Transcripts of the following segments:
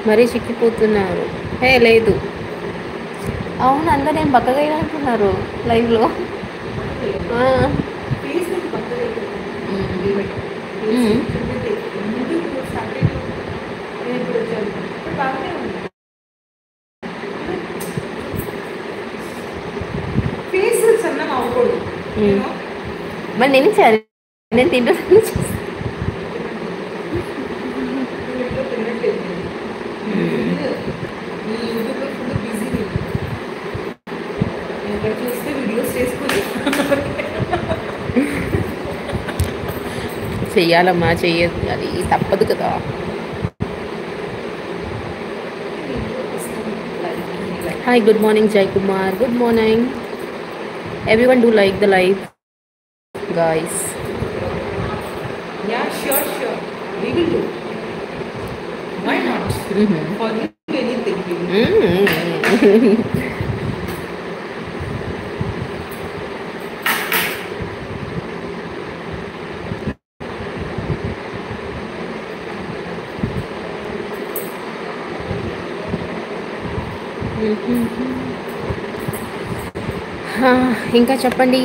మరీ చిక్కిపోతున్నారు. ఏ లేదు, అవును అందరూ ఏం బక్కగా అంటున్నారు లైవ్లో. మరి నేను సరే నేను తింటాను. చెయ్యాలమ్మా, చెయ్యాలి, తప్పదు కదా. హాయ్, గుడ్ మార్నింగ్ జై Kumar, good morning. Everyone do like the live, guys. Yeah, sure. We will do. Why not? For you, anything. ఇంకా చెప్పండి.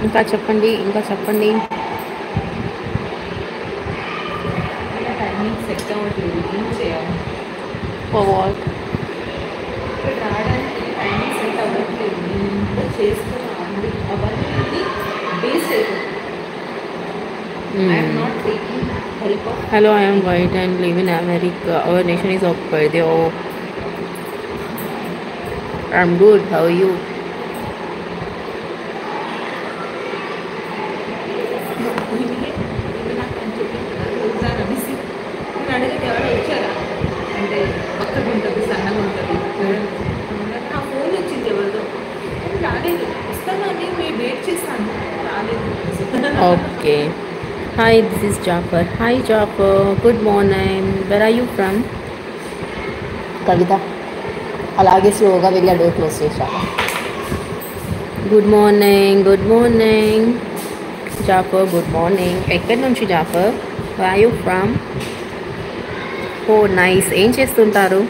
ఇంకా చెప్పండి. టైమింగ్ సెట్ అవ్వట్లేదు, ఏం చేయాలి? వాట్ రావడానికి టైమింగ్ సెట్ అవ్వట్లేదు, ఇంట్లో చేసుకున్నాను అవన్నీ బేస్ అయిపోతుంది. I'm not taking help of. Hello, I am white and live in America. Our nation is occupied. I'm good. How are you? అడిగితే ఎవరో వచ్చారా అంటే కొత్తగా ఉంటుంది, సన్నగా ఉంటుంది. నా ఫోన్ వచ్చింది ఎవరిదో, రాలేదు. వస్తానని మీరు వెయిట్ చేస్తాను, రాలేదు. Okay. Hi, this is Jafar. Hi, Jafar. Good morning. Where are you from? Kavitha అలాగే స్లోగా వెళ్ళి డోర్ క్లోజ్ చేశా. Good morning Jafar, good morning. ఎక్కడి నుంచి Jafar? Where are you from? Oh nice. ఏం చేస్తుంటారు?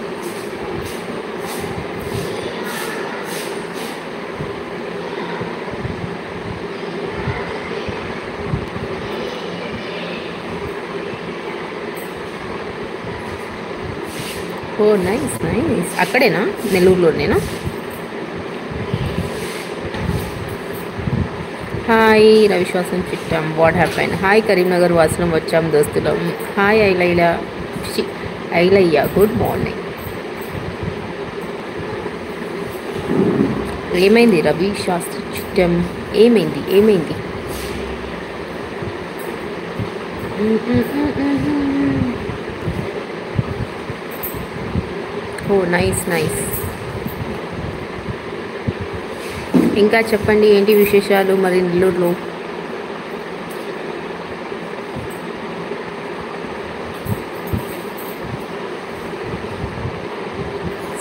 Oh nice. అక్కడేనా, నెల్లూరులోనేనా? హాయ్ రవిశ్వాసం చిట్టాం, వాట్ హ్యాపెన్? హాయ్ కరీంనగర్ వాసనం వచ్చాం దోస్తులం. Hi Ailaiah, good morning. ఏమైంది రవి శాస్త్రి చిట్టం? ఏమైంది? Oh nice. ఇంకా చెప్పండి, ఏంటి విశేషాలు మరి నెల్లూరులో?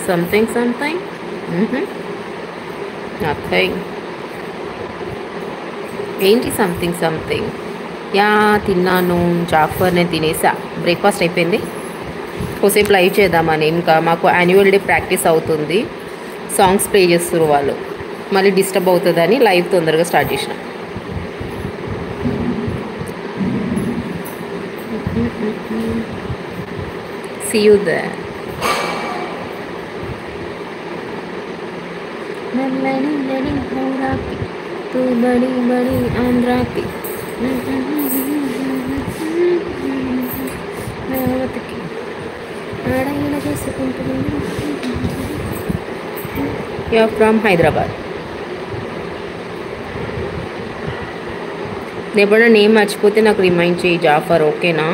Something nothing. ఏంటి సంథింగ్? యా తిన్నాను జాఫర్, నేను తినేసా. బ్రేక్ఫాస్ట్ అయిపోయింది. కొద్దిసేపు లైవ్ చేద్దామని, ఇంకా మాకు యాన్యువల్ డే ప్రాక్టీస్ అవుతుంది. సాంగ్స్ ప్లే చేస్తారు వాళ్ళు, మళ్ళీ డిస్టర్బ్ అవుతుందని లైవ్ తొందరగా స్టార్ట్ చేసిన. See you there. तू बड़ी आंध्रा की యూ ఆర్ ఫ్రమ్ హైదరాబాద్. ఎప్పుడైనా నేమ్ మర్చిపోతే నాకు రిమైండ్ చేయి జాఫర్, ఓకేనా?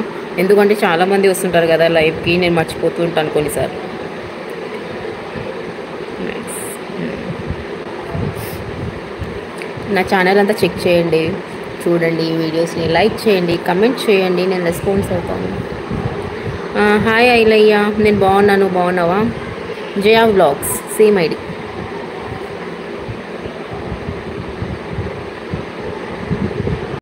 ఎందుకంటే చాలామంది వస్తుంటారు కదా లైవ్కి, నేను మర్చిపోతూ ఉంటాను కొన్నిసార్లు. నా ఛానల్ అంతా చెక్ చేయండి, చూడండి, వీడియోస్ని లైక్ చేయండి, కమెంట్ చేయండి, నేను రెస్పాన్స్ అవుతాను. హాయ్ ఐలయ్య, నేను బాగున్నాను, బాగున్నావా? జయా వ్లాగ్స్ సేమ్ ఐడి.